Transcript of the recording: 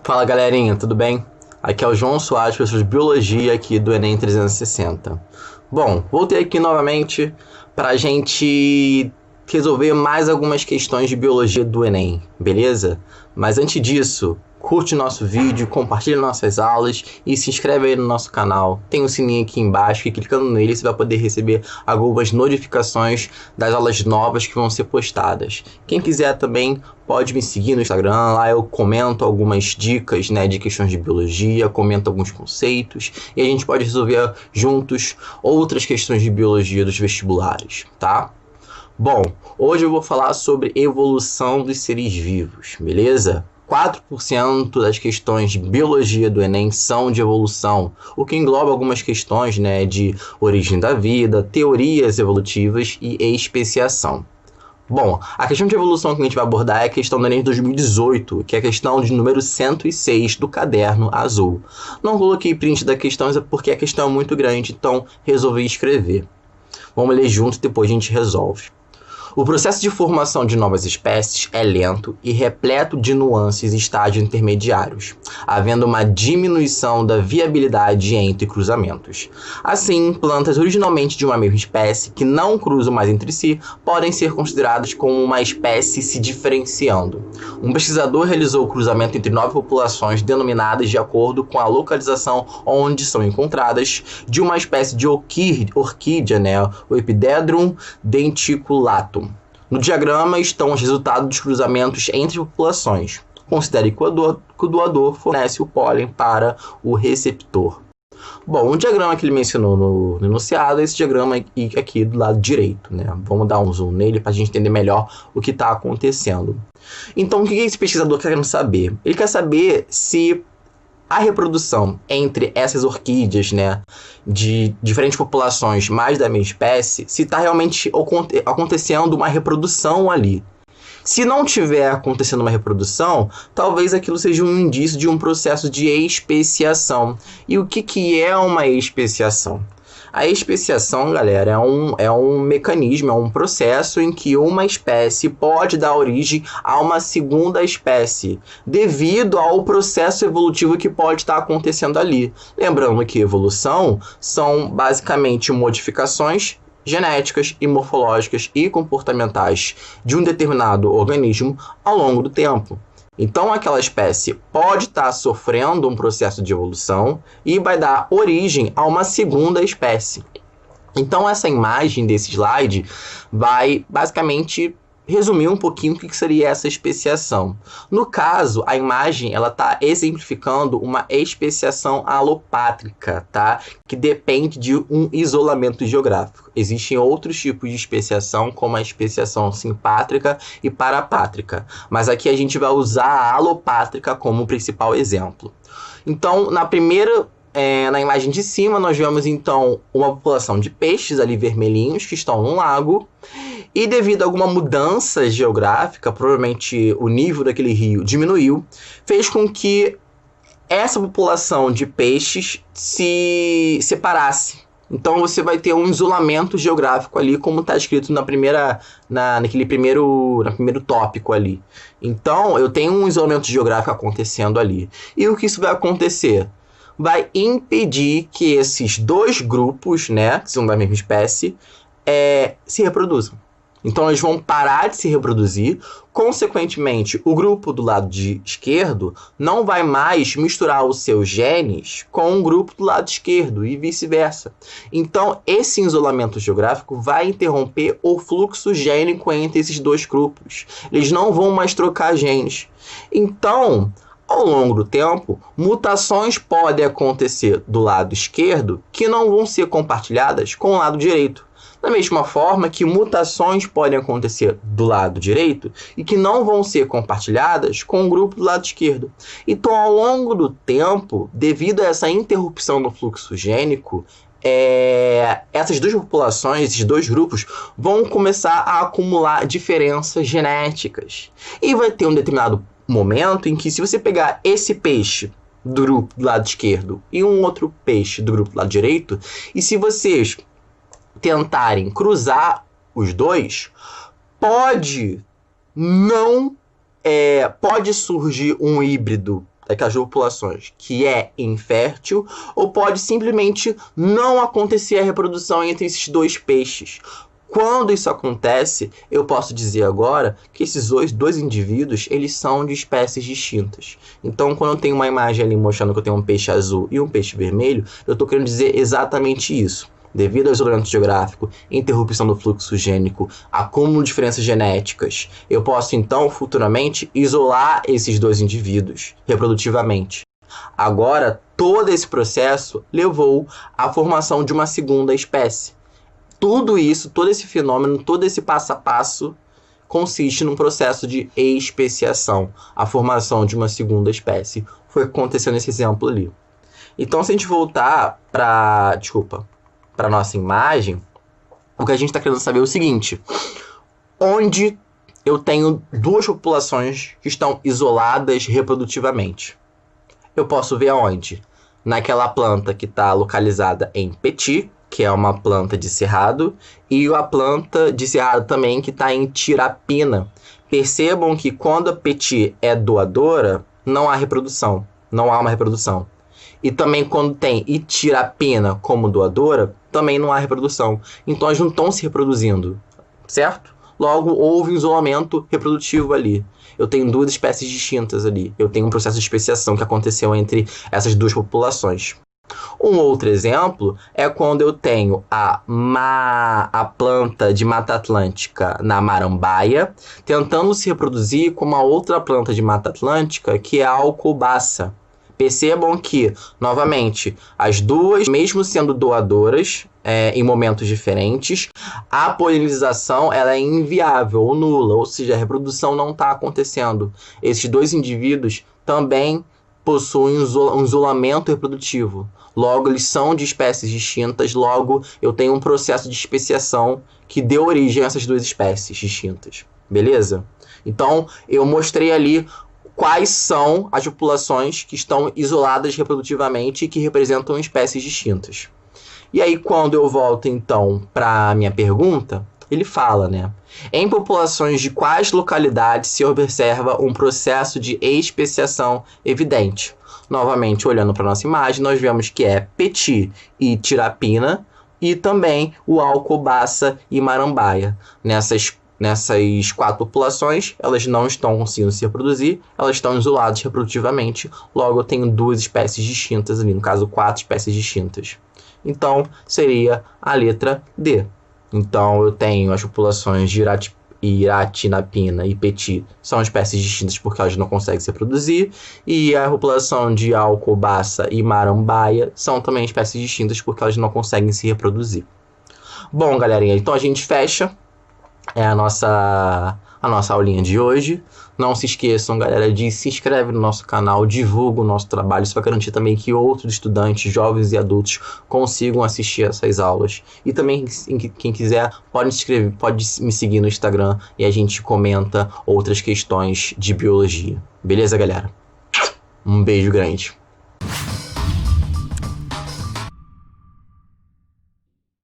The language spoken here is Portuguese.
Fala galerinha, tudo bem? Aqui é o João Soares, professor de Biologia aqui do Enem 360. Bom, voltei aqui novamente para a gente resolver mais algumas questões de Biologia do Enem, beleza? Mas antes disso, curte nosso vídeo, compartilha nossas aulas e se inscreve aí no nosso canal. Tem um sininho aqui embaixo que clicando nele você vai poder receber algumas notificações das aulas novas que vão ser postadas. Quem quiser também pode me seguir no Instagram, lá eu comento algumas dicas, né, de questões de biologia, comento alguns conceitos e a gente pode resolver juntos outras questões de biologia dos vestibulares, tá? Bom, hoje eu vou falar sobre evolução dos seres vivos, beleza? 4% das questões de biologia do Enem são de evolução, o que engloba algumas questões, né, de origem da vida, teorias evolutivas e especiação. Bom, a questão de evolução que a gente vai abordar é a questão do Enem de 2018, que é a questão de número 106 do caderno azul. Não coloquei print da questão porque a questão é muito grande, então resolvi escrever. Vamos ler junto e depois a gente resolve. O processo de formação de novas espécies é lento e repleto de nuances e estágios intermediários, havendo uma diminuição da viabilidade entre cruzamentos. Assim, plantas originalmente de uma mesma espécie, que não cruzam mais entre si, podem ser consideradas como uma espécie se diferenciando. Um pesquisador realizou o cruzamento entre 9 populações denominadas de acordo com a localização onde são encontradas, de uma espécie de orquídea, né, o Epidendrum denticulatum. No diagrama estão os resultados dos cruzamentos entre populações. Considere que o doador fornece o pólen para o receptor. Bom, o diagrama que ele mencionou no enunciado é esse diagrama aqui do lado direito, né? Vamos dar um zoom nele para a gente entender melhor o que está acontecendo. Então, o que esse pesquisador quer saber? Ele quer saber se a reprodução entre essas orquídeas, né, de diferentes populações, mais da mesma espécie, se está realmente acontecendo uma reprodução ali. Se não tiver acontecendo uma reprodução, talvez aquilo seja um indício de um processo de especiação. E o que é uma especiação? A especiação, galera, é um mecanismo, é um processo em que uma espécie pode dar origem a uma segunda espécie, devido ao processo evolutivo que pode estar acontecendo ali. Lembrando que evolução são basicamente modificações genéticas e morfológicas e comportamentais de um determinado organismo ao longo do tempo. Então, aquela espécie pode estar sofrendo um processo de evolução e vai dar origem a uma segunda espécie. Então, essa imagem desse slide vai basicamente resumir um pouquinho o que seria essa especiação. No caso, a imagem está exemplificando uma especiação alopátrica, tá? Que depende de um isolamento geográfico. Existem outros tipos de especiação, como a especiação simpátrica e parapátrica, mas aqui a gente vai usar a alopátrica como principal exemplo. Então, na imagem de cima, nós vemos então uma população de peixes ali vermelhinhos que estão num lago. E devido a alguma mudança geográfica, provavelmente o nível daquele rio diminuiu, fez com que essa população de peixes se separasse. Então você vai ter um isolamento geográfico ali, como está escrito naquele primeiro tópico ali. Então eu tenho um isolamento geográfico acontecendo ali. E o que isso vai acontecer? Vai impedir que esses dois grupos, né, que são da mesma espécie, se reproduzam. Então eles vão parar de se reproduzir, consequentemente o grupo do lado esquerdo não vai mais misturar os seus genes com o grupo do lado esquerdo e vice-versa. Então esse isolamento geográfico vai interromper o fluxo gênico entre esses dois grupos. Eles não vão mais trocar genes. Então, ao longo do tempo, mutações podem acontecer do lado esquerdo que não vão ser compartilhadas com o lado direito. Da mesma forma que mutações podem acontecer do lado direito e que não vão ser compartilhadas com o grupo do lado esquerdo. Então, ao longo do tempo, devido a essa interrupção no fluxo gênico, essas duas populações, esses dois grupos, vão começar a acumular diferenças genéticas. E vai ter um determinado momento em que, se você pegar esse peixe do grupo do lado esquerdo e um outro peixe do grupo do lado direito, e se vocês tentarem cruzar os dois, pode surgir um híbrido daquelas populações que é infértil, ou pode simplesmente não acontecer a reprodução entre esses dois peixes. Quando isso acontece, eu posso dizer agora que esses dois indivíduos, eles são de espécies distintas. Então, quando eu tenho uma imagem ali mostrando que eu tenho um peixe azul e um peixe vermelho, eu estou querendo dizer exatamente isso. Devido ao isolamento geográfico, interrupção do fluxo gênico, acúmulo de diferenças genéticas, eu posso então, futuramente, isolar esses dois indivíduos reprodutivamente. Agora, todo esse processo levou à formação de uma segunda espécie. Tudo isso, todo esse fenômeno, todo esse passo a passo consiste num processo de especiação, a formação de uma segunda espécie. Foi o que aconteceu nesse exemplo ali. Então, se a gente voltar para a nossa imagem, o que a gente está querendo saber é o seguinte: onde eu tenho duas populações que estão isoladas reprodutivamente? Eu posso ver aonde? Naquela planta que está localizada em Petit, que é uma planta de cerrado, e a planta de cerrado também que está em Tirapina. Percebam que quando a Petit é doadora, não há reprodução, não há uma reprodução. E também quando tem Itirapina como doadora, também não há reprodução. Então elas não estão se reproduzindo, certo? Logo, houve um isolamento reprodutivo ali. Eu tenho duas espécies distintas ali. Eu tenho um processo de especiação que aconteceu entre essas duas populações. Um outro exemplo é quando eu tenho a planta de Mata Atlântica na Marambaia tentando se reproduzir com uma outra planta de Mata Atlântica que é a Alcobaça. Percebam que, novamente, as duas, mesmo sendo doadoras em momentos diferentes, a polinização ela é inviável ou nula, ou seja, a reprodução não está acontecendo. Esses dois indivíduos também possuem um isolamento reprodutivo. Logo, eles são de espécies distintas, logo, eu tenho um processo de especiação que deu origem a essas duas espécies distintas. Beleza? Então, eu mostrei ali quais são as populações que estão isoladas reprodutivamente e que representam espécies distintas. E aí, quando eu volto, então, para a minha pergunta, ele fala, né? Em populações de quais localidades se observa um processo de especiação evidente? Novamente, olhando para a nossa imagem, nós vemos que é Petit e Tirapina e também o Alcobaça e Marambaia. Nessas quatro populações, elas não estão conseguindo se reproduzir, elas estão isoladas reprodutivamente, logo eu tenho duas espécies distintas ali, no caso, quatro espécies distintas. Então, seria a letra D. Então, eu tenho as populações de Iratinapina e Petit são espécies distintas porque elas não conseguem se reproduzir, e a população de Alcobaça e Marambaia são também espécies distintas porque elas não conseguem se reproduzir. Bom, galerinha, então a gente fecha a nossa aulinha de hoje. Não se esqueçam, galera, de se inscrever no nosso canal, divulga o nosso trabalho. Isso vai garantir também que outros estudantes, jovens e adultos, consigam assistir essas aulas. E também, quem quiser, pode me seguir no Instagram e a gente comenta outras questões de biologia. Beleza, galera? Um beijo grande.